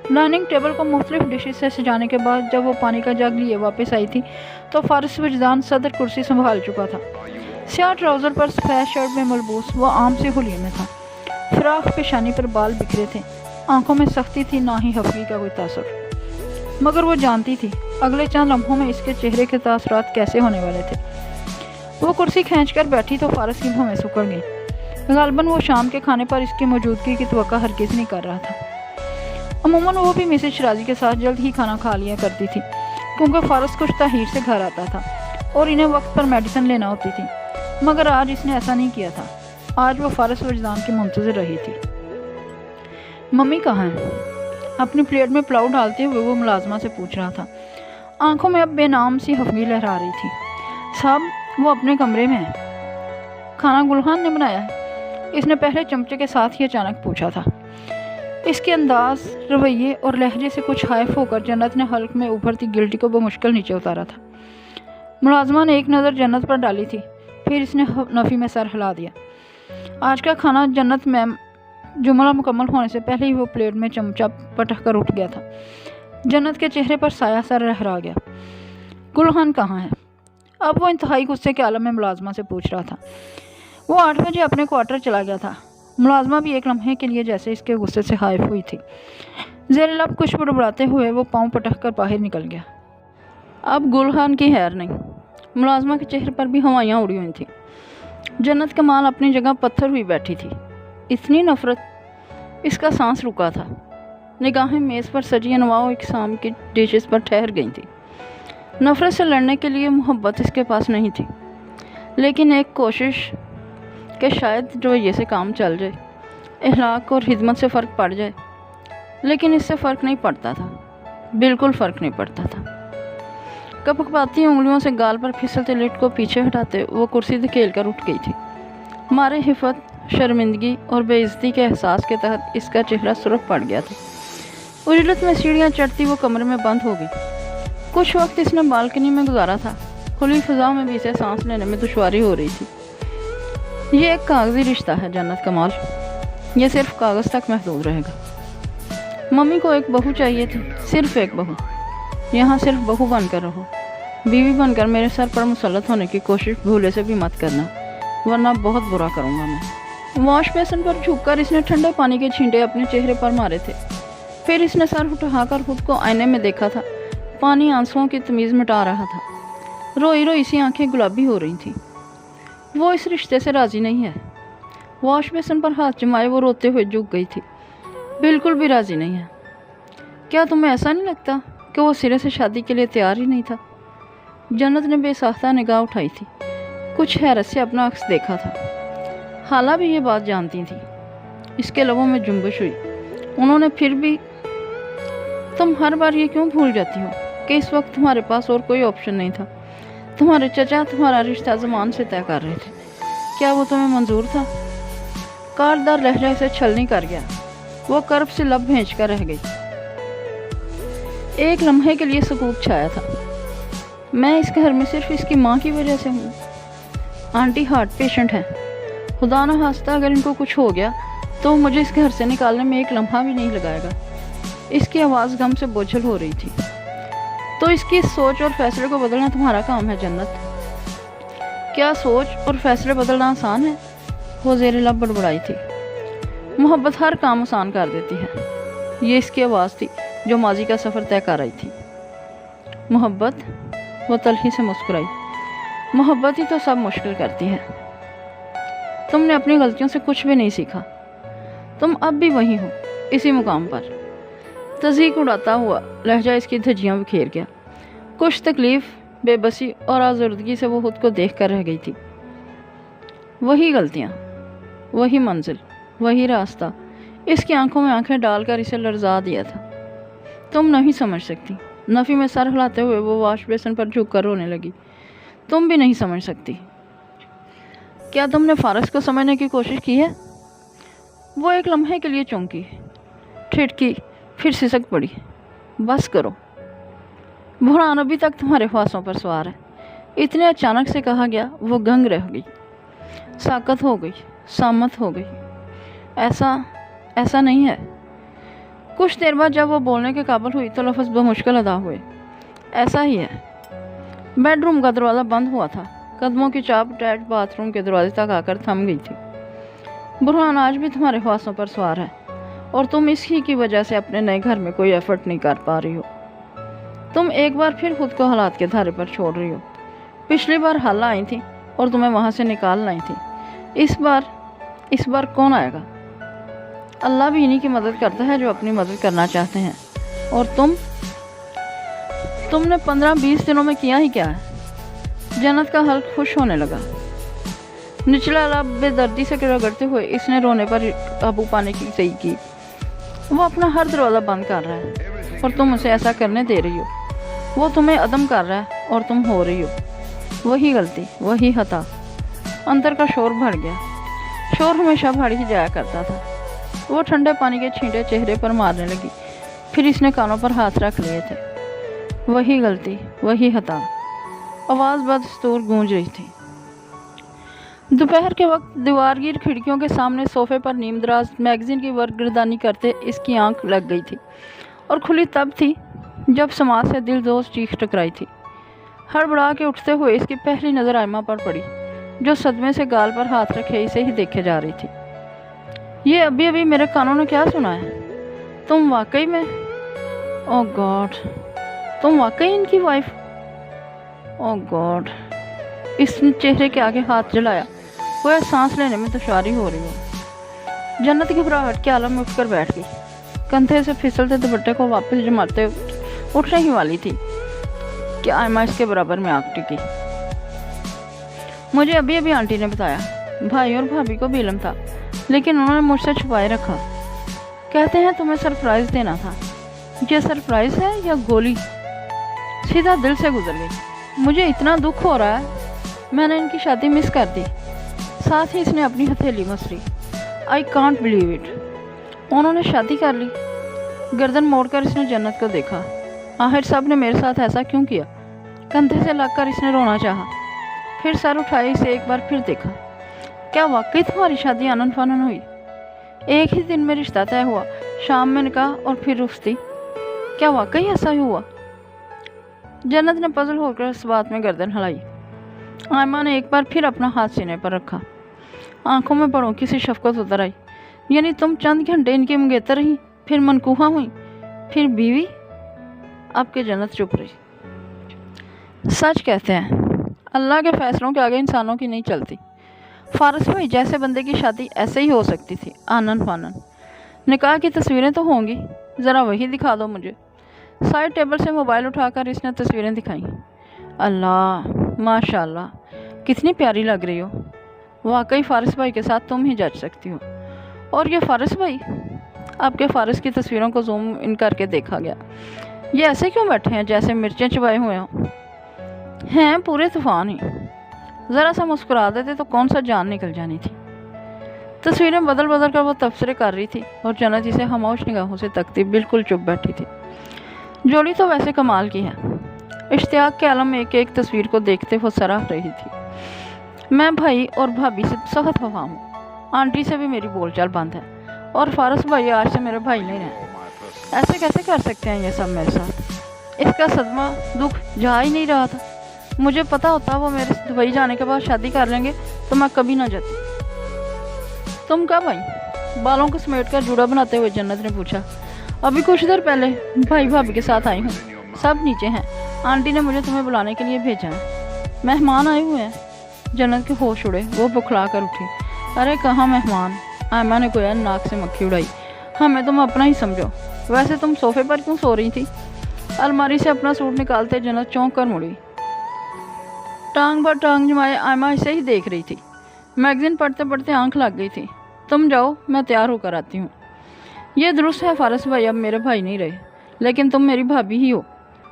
डाइनिंग टेबल को मुख्तलिफ डिशेस से सजाने के बाद जब वो पानी का जग लिए वापस आई थी तो फ़ारिस वजदान सदर कुर्सी संभाल चुका था। स्याह ट्राउज़र पर सफ़ेद शर्ट में मलबूस वो आम से हुलिये में था। फिराक पेशानी पर बाल बिखरे थे। आंखों में सख्ती थी, ना ही हफ्गी का कोई तासुर। मगर वो जानती थी अगले चंद लम्हों में इसके चेहरे के तासुरात कैसे होने वाले थे। वो कुर्सी खींचकर बैठी तो फारस की भौहें सुकड़ गईं। गालबन वो शाम के खाने पर इसकी मौजूदगी की तवक्का हरगिज़ नहीं कर रहा था। अमूमन वो भी मिसेज शराजी के साथ जल्द ही खाना खा लिया करती थी, क्योंकि फारस कुछ ताहीर से घर आता था और इन्हें वक्त पर मेडिसिन लेना होती थी। मगर आज इसने ऐसा नहीं किया था। आज वो फारस वजदान की मुंतज़िर रही थी। मम्मी कहाँ है? अपनी प्लेट में पुलाव डालते हुए वो मुलाजमा से पूछ रहा था। आंखों में अब बेनाम सी हफगी लहरा रही थी। साहब, वो अपने कमरे में है। खाना गुलहान ने बनाया है? इसने पहले चमचे के साथ ही अचानक पूछा था। इसके अंदाज, रवैये और लहजे से कुछ हाइफ होकर जन्नत ने हल्क में उभरती गिल्टी को बमुश्किल नीचे उतारा था। मुलाजमा ने एक नज़र जन्नत पर डाली थी, फिर इसने नफ़ी में सर हिला दिया। आज का खाना जन्नत मैम जुमला मुकम्मल होने से पहले ही वो प्लेट में चमचा पटक कर उठ गया था। जन्नत के चेहरे पर साया सर लहरा गया। गुलहान कहाँ है? अब वो इंतहाई गुस्से के आलम में मुलाजमा से पूछ रहा था। वो 8 बजे अपने क्वार्टर चला गया था। मुलाजमा भी एक लम्हे के लिए जैसे इसके गुस्से से हाइफ हुई थी। ज़ेर लब कुछ बड़बड़ाते हुए वो पाँव पटक कर बाहर निकल गया। अब गुलहान की हैर नहीं। मुलाजमा के चेहरे पर भी हवाइयाँ उड़ी हुई थी। जन्नत कमाल अपनी जगह पत्थर हुई बैठी थी। इतनी नफरत, इसका सांस रुका था। निगाहें मेज़ पर सजी अनवाओ इकसाम की डिशेस पर ठहर गई थी। नफरत से लड़ने के लिए मोहब्बत इसके पास नहीं थी, लेकिन एक कोशिश कि शायद रवैये से काम चल जाए, अखलाक और हिदमत से फ़र्क पड़ जाए। लेकिन इससे फ़र्क नहीं पड़ता था, बिल्कुल फ़र्क नहीं पड़ता था। कपकपाती उंगलियों से गाल पर फिसलते लिट को पीछे हटाते वो कुर्सी धकेल कर उठ गई थी। मारे हिफत, शर्मिंदगी और बेइज्जती के एहसास के तहत इसका चेहरा सुर्ख पड़ गया था। उजलत में सीढ़ियाँ चढ़ती वो कमरे में बंद हो गई। कुछ वक्त इसने बालकनी में गुजारा था। खुली फिजा में भी इसे सांस लेने में दुश्वारी हो रही थी। ये एक कागजी रिश्ता है जन्नत कमाल, ये सिर्फ कागज़ तक महदूद रहेगा। मम्मी को एक बहू चाहिए थी, सिर्फ एक बहू। यहाँ सिर्फ बहू बनकर रहो। बीवी बनकर मेरे सर पर मुसल्लत होने की कोशिश भूले से भी मत करना, वरना बहुत बुरा करूँगा मैं। वॉश बेसिन पर झुककर इसने ठंडे पानी के छींटे अपने चेहरे पर मारे थे। फिर इसने सर उठाकर खुद को आईने में देखा था। पानी आंसुओं की तमीज़ मिटा रहा था। रोई रोई सी आंखें गुलाबी हो रही थीं। वो इस रिश्ते से राज़ी नहीं है। वॉश बेसिन पर हाथ जमाए वो रोते हुए झुक गई थी। बिल्कुल भी राज़ी नहीं है। क्या तुम्हें ऐसा नहीं लगता कि वो सिरे से शादी के लिए तैयार ही नहीं था? जन्नत ने बेसाख्ता निगाह उठाई थी। कुछ हैरत से अपना अक्स देखा था। हाला भी ये बात जानती थी। इसके लबों में जुम्बश हुई। उन्होंने फिर भी, तुम हर बार ये क्यों भूल जाती हो कि इस वक्त तुम्हारे पास और कोई ऑप्शन नहीं था? तुम्हारे चचा तुम्हारा रिश्ता ज़मान से तय कर रहे थे। क्या वो तुम्हें मंजूर था? कारदार लहजा से छलनी कर गया। वो कर्ब से लब भेंच कर रह गई। एक लम्हे के लिए सुकूत छाया था। मैं इस घर में सिर्फ इसकी माँ की वजह से हूँ। आंटी हार्ट पेशेंट हैं। खुदा न खास्ता अगर इनको कुछ हो गया तो मुझे इस घर से निकालने में एक लम्हा भी नहीं लगाएगा। इसकी आवाज़ गम से बोझल हो रही थी। तो इसकी सोच और फैसले को बदलना तुम्हारा काम है जन्नत। क्या सोच और फैसले बदलना आसान है? वो ज़ेर लब बड़बड़ाई थी। मोहब्बत हर काम आसान कर देती है। ये इसकी आवाज़ थी जो माजी का सफ़र तय कर रही थी। मोहब्बत? वो तलखी से मुस्कुराई। मोहब्बत ही तो सब मुश्किल करती है। तुमने अपनी गलतियों से कुछ भी नहीं सीखा। तुम अब भी वही हो, इसी मुकाम पर। तज़ीक उड़ाता हुआ लहजा इसकी धज्जियाँ बिखेर गया। कुछ तकलीफ़, बेबसी और आज़ुर्दगी से वो खुद को देख कर रह गई थी। वही गलतियाँ, वही मंजिल, वही रास्ता इसकी आंखों में आंखें डालकर इसे लर्जा दिया था। तुम नहीं समझ सकती। नफ़ी में सर हिलाते हुए वो वॉश बेसिन पर झुक कर रोने लगी। तुम भी नहीं समझ सकती। क्या तुमने फारस को समझने की कोशिश की है? वो एक लम्हे के लिए चौंकी, ठिठकी, फिर सिसक पड़ी। बस करो। बुरहान अभी तक तुम्हारे ख्वासों पर सवार है। इतने अचानक से कहा गया वो गंग रह गई, साकत हो गई, सामत हो गई। ऐसा नहीं है। कुछ देर बाद जब वो बोलने के काबिल हुई तो लफ्ज़ बमुश्किल अदा हुए। ऐसा ही है। बेडरूम का दरवाज़ा बंद हुआ था। कदमों की चाप अटैच बाथरूम के दरवाजे तक आकर थम गई थी। बुरहान आज भी तुम्हारे ख्वासों पर सवार है और तुम इसी की वजह से अपने नए घर में कोई एफर्ट नहीं कर पा रही हो। तुम एक बार फिर खुद को हालात के धारे पर छोड़ रही हो। पिछली बार हाल आई थी और तुम्हें वहाँ से निकाल लाई थी। इस बार कौन आएगा? अल्लाह भी इन्हीं की मदद करता है जो अपनी मदद करना चाहते हैं। और तुमने 15-20 दिनों में किया ही क्या है? जन्नत का हल्क खुश होने लगा। निचला लाभ बेदर्दी से रगड़ते हुए इसने रोने पर काबू पाने की सही की। वो अपना हर दरवाज़ा बंद कर रहा है और तुम उसे ऐसा करने दे रही हो। वो तुम्हें अदम कर रहा है और तुम हो रही हो। वही गलती, वही खता। अंदर का शोर बढ़ गया। शोर हमेशा बढ़ ही जाया करता था। वो ठंडे पानी के छींटे चेहरे पर मारने लगी। फिर इसने कानों पर हाथ रख लिए थे। वही गलती, वही खता। आवाज़ बदस्तूर गूंज रही थी। दोपहर के वक्त दीवारगीर खिड़कियों के सामने सोफे पर नीमदराज मैगजीन की वर्गर्दानी करते इसकी आंख लग गई थी और खुली तब थी जब समाज से दिलदोज चीख टकराई थी। हड़बड़ा के उठते हुए इसकी पहली नज़र आयमा पर पड़ी, जो सदमे से गाल पर हाथ रखे इसे ही देखे जा रही थी। ये अभी अभी मेरे कानों ने क्या सुना है? तुम वाकई में, ओह गॉड, तुम वाकई इनकी वाइफ? ओह गॉड। इसने चेहरे के आगे हाथ जलाया। वह सांस लेने में दुश्वारी हो रही हो। जन्नत घबराहट के आलम में उठकर बैठ गई। कंधे से फिसलते दुपट्टे को वापस जमाते उठने ही वाली थी कि आयमा इसके बराबर में आग टिकी। मुझे अभी अभी आंटी ने बताया, भाई और भाभी को भी इल्म था, लेकिन उन्होंने मुझसे छुपाए रखा। कहते हैं तुम्हें सरप्राइज़ देना था। ये सरप्राइज़ है या गोली? सीधा दिल से गुजर गई। मुझे इतना दुख हो रहा है। मैंने इनकी शादी मिस कर दी। साथ ही इसने अपनी हथेली मसली। I can't believe it. उन्होंने शादी कर ली। गर्दन मोड़कर इसने जन्नत को देखा। आखिर सब ने मेरे साथ ऐसा क्यों किया? कंधे से लगकर इसने रोना चाहा। फिर सर उठाए इसे एक बार फिर देखा। क्या वाकई तुम्हारी शादी आनन फानन हुई? एक ही दिन में रिश्ता तय हुआ, शाम में निकाह और फिर रुखसती। क्या वाकई ऐसा ही हुआ? जन्नत ने पजल होकर इस बात में गर्दन हिलाई। आयमा ने एक बार फिर अपना हाथ सीने पर रखा। आंखों में बड़ों की सी शफकत उतर आई। यानी तुम चंद घंटे इनकी मंगेतर रही, फिर मनकूहा हुई, फिर बीवी? आपके जन्नत चुप रही। सच कहते हैं, अल्लाह के फैसलों के आगे इंसानों की नहीं चलती। फारस भाई जैसे बंदे की शादी ऐसे ही हो सकती थी, आनन फानन। निकाह की तस्वीरें तो होंगी, ज़रा वही दिखा दो मुझे। साइड टेबल से मोबाइल उठाकर इसने तस्वीरें दिखाई। अल्लाह, माशाल्लाह, कितनी प्यारी लग रही हो। वाकई फारिस भाई के साथ तुम ही जच सकती हो। और ये फारिस भाई? आपके फारिस की तस्वीरों को जूम इन करके देखा गया। ये ऐसे क्यों बैठे हैं जैसे मिर्चें चबाए हुए हों? हैं पूरे तूफान ही। ज़रा सा मुस्कुरा देते तो कौन सा जान निकल जानी थी। तस्वीरें बदल बदल कर वो तबसरे कर रही थी और जन्नत इसे खामोश निगाहों से तकती बिल्कुल चुप बैठी थी। जोड़ी तो वैसे कमाल की है। इश्तियाक के आलम में एक एक तस्वीर को देखते वो सराह रही थी। मैं भाई और भाभी से सख्त खफा हूँ। आंटी से भी मेरी बोलचाल बंद है और फारस भाई आज से मेरे भाई नहीं रहे। ऐसे कैसे कर सकते हैं ये सब मेरे साथ? इसका सदमा दुख जा ही नहीं रहा था। मुझे पता होता वो मेरे दुबई जाने के बाद शादी कर लेंगे तो मैं कभी ना जाती। तुम कब आई? बालों को समेट कर जूड़ा बनाते हुए जन्नत ने पूछा। अभी कुछ देर पहले भाई भाभी के साथ आई हूँ। सब नीचे हैं। आंटी ने मुझे तुम्हें बुलाने के लिए भेजा है। मेहमान आए हुए हैं। जन्नत के होश उड़े। वो बुखला कर उठी। अरे कहाँ मेहमान? आयमा ने गोया नाक से मक्खी उड़ाई। हमें तुम अपना ही समझो। वैसे तुम सोफे पर क्यों सो रही थी? अलमारी से अपना सूट निकालते जन्नत चौंक कर मुड़ी। टांग पर टांग जमाए आयमा इसे ही देख रही थी। मैगजीन पढ़ते पढ़ते आंख लग गई थी। तुम जाओ, मैं तैयार होकर आती हूँ। ये दुरुस्त है फारस भाई, अब मेरे भाई नहीं रहे, लेकिन तुम मेरी भाभी ही हो।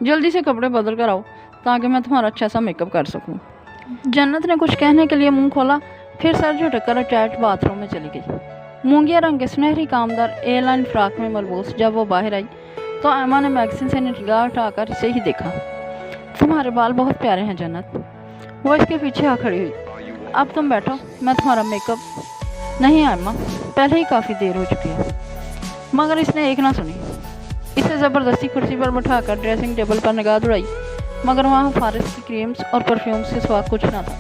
जल्दी से कपड़े बदल कर आओ ताकि मैं तुम्हारा अच्छा सा मेकअप कर सकूं। जन्नत ने कुछ कहने के लिए मुंह खोला, फिर सर झटक कर अटैच बाथरूम में चली गई। मूंगिया रंग के सुनहरी कामदार एयरलाइन फ्राक में मलबूस जब वो बाहर आई तो आयमा ने मैगजीन से निगाह हटाकर इसे ही देखा। तुम्हारे बाल बहुत प्यारे हैं जन्नत। वो इसके पीछे आ खड़ी हुई। अब तुम बैठो, मैं तुम्हारा मेकअप। नहीं आयमा, पहले ही काफ़ी देर हो चुकी है। मगर इसने एक ना सुनी। इसे ज़बरदस्ती कुर्सी पर बैठाकर ड्रेसिंग टेबल पर निगाह दौड़ाई, मगर वहाँ फारिस की क्रीम्स और परफ्यूम्स के सिवा कुछ ना था।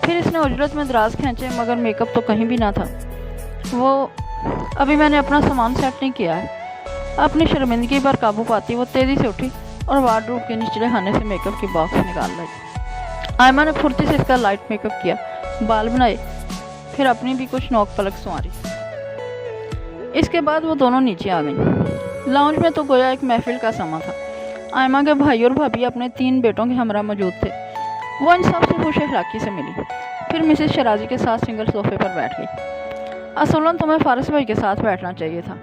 फिर इसने उजरत में दराज खींचे, मगर मेकअप तो कहीं भी ना था। वो अभी मैंने अपना सामान सेट नहीं किया है। अपनी शर्मिंदगी पर काबू पाती वो तेज़ी से उठी और वार्डरोब के निचले खाने से मेकअप की बॉक्स निकाल लाई। आयमा ने फुर्ती से इसका लाइट मेकअप किया, बाल बनाए, फिर अपनी भी कुछ नोक पलक संवारी। इसके बाद वो दोनों नीचे आ गईं। लाउंज में तो गोया एक महफिल का समा था। आयमा के भाई और भाभी अपने 3 बेटों के हमरा मौजूद थे। वो इन सब से खुश अखलाकी से मिली, फिर मिसेस शराजी के साथ सिंगल सोफे पर बैठ गई। असलन तुम्हें फारिस भाई के साथ बैठना चाहिए था।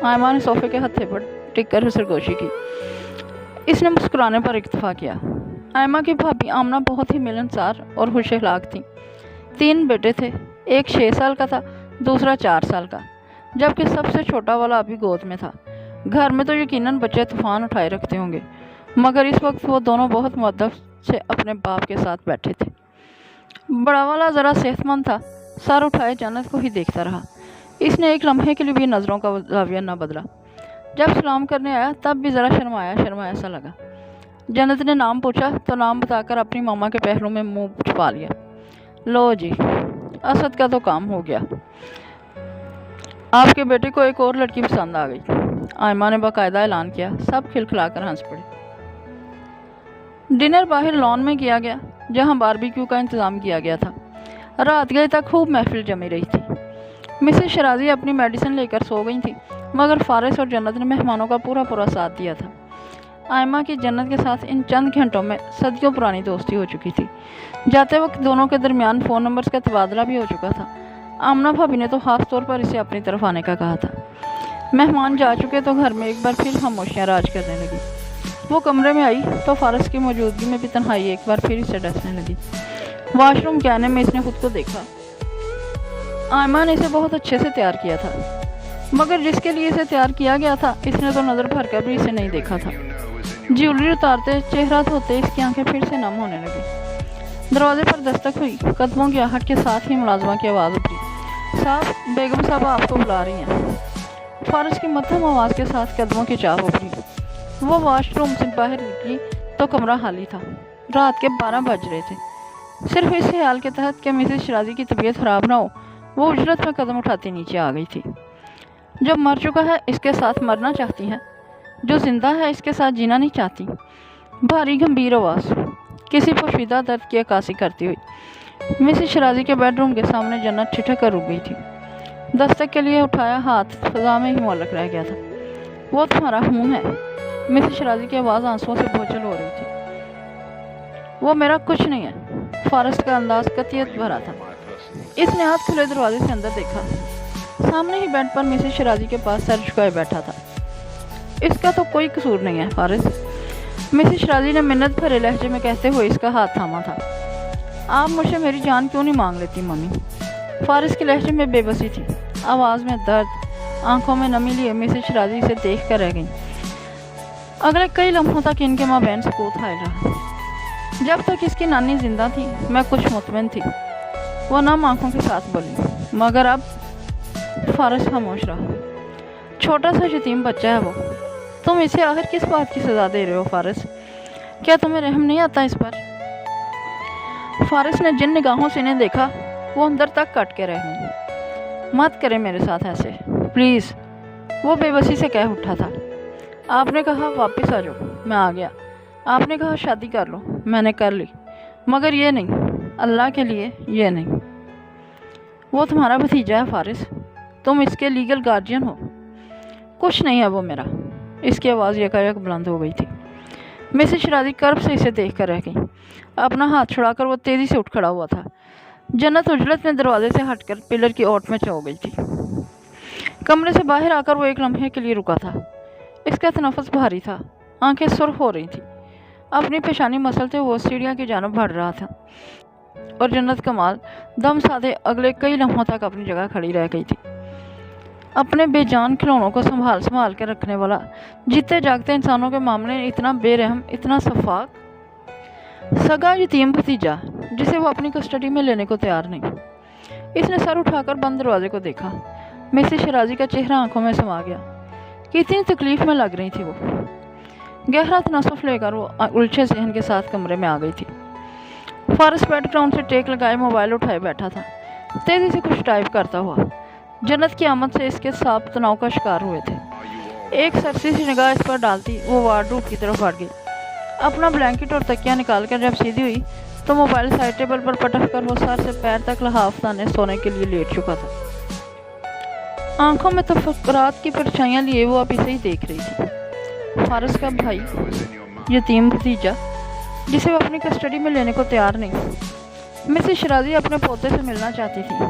आयमा ने सोफे के हत्थे पर टिक कर सरगोशी की। इसने मुस्कुराने पर इत्तफा किया। आयमा की भाभी आमना बहुत ही मिलनसार और खुश अखलाक थी। 3 बेटे थे, एक 6 साल का था, दूसरा 4 साल का, जबकि सबसे छोटा वाला अभी गोद में था। घर में तो यकीनन बच्चे तूफान उठाए रखते होंगे, मगर इस वक्त वो दोनों बहुत मुअद्दब से अपने बाप के साथ बैठे थे। बड़ा वाला ज़रा सेहतमंद था, सर उठाए जन्नत को ही देखता रहा। इसने एक लम्हे के लिए भी नज़रों का जाविया न बदला। जब सलाम करने आया तब भी ज़रा शर्माया सा लगा। जन्नत ने नाम पूछा तो नाम बताकर अपनी मामा के पहलू में मुंह छुपा लिया। लो जी, असद का तो काम हो गया। आपके बेटे को एक और लड़की पसंद आ गई। आयमा ने बाकायदा ऐलान किया। सब खिलखिलाकर हंस पड़े। डिनर बाहर लॉन में किया गया, जहां बारबेक्यू का इंतज़ाम किया गया था। रात गए तक खूब महफिल जमी रही थी। मिसेस शराजी अपनी मेडिसिन लेकर सो गई थी, मगर फारिस और जन्नत ने मेहमानों का पूरा साथ दिया था। आयमा की जन्नत के साथ इन चंद घंटों में सदियों पुरानी दोस्ती हो चुकी थी। जाते वक्त दोनों के दरमियान फ़ोन नंबर्स का तबादला भी हो चुका था। आमना भाभी ने तो ख़ास तौर पर इसे अपनी तरफ आने का कहा था। मेहमान जा चुके तो घर में एक बार फिर खामोशियाँ राज करने लगी। वो कमरे में आई तो फारिस की मौजूदगी में भी तन्हाई एक बार फिर इसे डसने लगी। वॉशरूम के आने में इसने खुद को देखा। आयमा ने इसे बहुत अच्छे से तैयार किया था, मगर जिसके लिए इसे तैयार किया गया था इसने तो नज़र भर कर भी इसे नहीं देखा था। ज्वेलरी उतारते, चेहरा धोते इसकी आंखें फिर से नम होने लगी। दरवाजे पर दस्तक हुई। कदमों की आहट के साथ ही मुलाजमा की आवाज़ उठी। साहब, बेगम साहबा आपको बुला रही हैं। फारिस की मध्यम आवाज़ के साथ कदमों की चाह उभरी। वो वॉशरूम से बाहर निकली तो कमरा खाली था। रात के 12 बज रहे थे। सिर्फ इस ख्याल के तहत कि मिसेस शराजी की तबीयत ख़राब ना हो, वो उजरत में कदम उठाती नीचे आ गई थी। जब मर चुका है इसके साथ मरना चाहती हैं, जो जिंदा है इसके साथ जीना नहीं चाहती। भारी गंभीर आवाज़ किसी पोशीदा दर्द की अक्कासी करती हुई। मिसेस शराजी के बेडरूम के सामने जन्नत ठिठक कर रुक गई थी। दस्तक के लिए उठाया हाथ फजा में ही मुअल्लक रह गया था। वो तुम्हारा खून है। मिसेस शराजी की आवाज़ आंसुओं से बोझल हो रही थी। वो मेरा कुछ नहीं है। फारिस का अंदाज कतियत भरा था। इसने हाथ खुले दरवाजे से अंदर देखा। सामने ही बेड पर मिसेस शराजी के पास सर झुकाए बैठा था। इसका तो कोई कसूर नहीं है फारिस, मिसेस शराजी ने मिन्नत भरे लहजे में कहते हुए इसका हाथ थामा था। आप मुझसे मेरी जान क्यों नहीं मांग लेती मम्मी? फारिस के लहजे में बेबसी थी, आवाज़ में दर्द, आंखों में नमी लिए मिसेस शराजी से देख कर रह गई। अगले कई लम्हों तक इनके माबैन सुकूत हायल रहा। जब तक इसकी नानी जिंदा थी मैं कुछ मुतमईन थी। वो नम आंखों के साथ बोली, मगर अब फारिस खामोश रहा। छोटा सा यतीम बच्चा है वो। तुम इसे आखिर किस बात की सज़ा दे रहे हो फारिस? क्या तुम्हें रहम नहीं आता इस पर? फारिस ने जिन निगाहों से इन्हें देखा वो अंदर तक कट के रह गई। मत करें मेरे साथ ऐसे प्लीज़, वो बेबसी से कह उठा था। आपने कहा वापस आ जाओ, मैं आ गया। आपने कहा शादी कर लो, मैंने कर ली, मगर ये नहीं, अल्लाह के लिए ये नहीं। वो तुम्हारा भतीजा है फारिस, तुम इसके लीगल गार्जियन हो। कुछ नहीं है वो मेरा। इसकी आवाज़ यकायक बुलंद हो गई थी। मिसेस शराजी कर्ब से इसे देख कर रह गई। अपना हाथ छुड़ाकर वो तेज़ी से उठ खड़ा हुआ था। जन्नत उजलत में दरवाजे से हटकर पिलर की ओट में चौ गई थी। कमरे से बाहर आकर वो एक लम्हे के लिए रुका था। इसका तनफ़ुस भारी था, आंखें सुर्ख हो रही थी। अपनी पेशानी मसलते हुए सीढ़ियाँ की जानब बढ़ रहा था और जन्नत कमाल दम साधे अगले कई लम्हों तक अपनी जगह खड़ी रह गई थी। अपने बेजान खिलौनों को संभाल कर रखने वाला, जीते जागते इंसानों के मामले में इतना बेरहम, इतना शफाक, सगा यतीम भतीजा जिसे वो अपनी कस्टडी में लेने को तैयार नहीं। इसने सर उठाकर बंद दरवाजे को देखा। मिसेस शराजी का चेहरा आंखों में समा गया। कितनी तकलीफ में लग रही थी वो। गहरा तनासुफ लेकर वो उलझे जहन के साथ कमरे में आ गई थी। फारिस बैकग्राउंड से टेक लगाए मोबाइल उठाए बैठा था, तेज़ी से कुछ टाइप करता हुआ। जन्नत की आमद से इसके सांप तनाव का शिकार हुए थे। एक सरसी सी निगाह इस पर डालती वो वार्डरोब की तरफ बढ़ गई। अपना ब्लैंकेट और तकिया निकालकर जब सीधी हुई तो मोबाइल साइड टेबल पर पटक कर वो सर से पैर तक लहाफ ताने सोने के लिए लेट चुका था। आंखों में तफक्कुरात की परछाइयाँ लिए वो अब इसे ही देख रही थी। फारस का भाई, यतीम भतीजा, जिसे वो अपनी कस्टडी में लेने को तैयार नहीं। मिसेस शराजी अपने पोते से मिलना चाहती थी,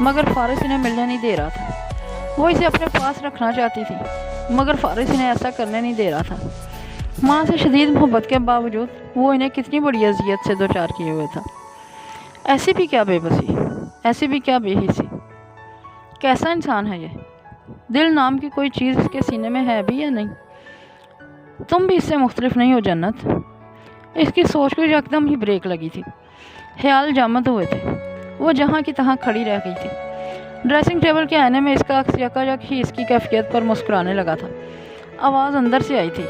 मगर फारिस इन्हें मिलने नहीं दे रहा था। वो इसे अपने पास रखना चाहती थी, मगर फारिस इन्हें ऐसा करने नहीं दे रहा था। माँ से शदीद मोहब्बत के बावजूद वो इन्हें कितनी बड़ी अजियत से दो चार किए हुए था। ऐसी भी क्या बेबसी, ऐसी भी क्या बेहिसी। कैसा इंसान है ये? दिल नाम की कोई चीज़ इसके सीने में है भी या नहीं? तुम भी इससे मुख्तलिफ नहीं हो जन्नत। इसकी सोच को एकदम ही ब्रेक लगी थी। ख्याल जामद हुए थे। वो जहाँ की तहाँ खड़ी रह गई थी। ड्रेसिंग टेबल के आईने में इसका अक्स यकायक ही इसकी कैफियत पर मुस्कुराने लगा था। आवाज़ अंदर से आई थी।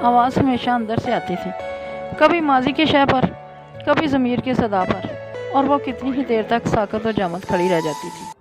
आवाज़ हमेशा अंदर से आती थी, कभी माजी के शय पर, कभी ज़मीर की सदा पर, और वो कितनी ही देर तक साकत और जामद खड़ी रह जाती थी।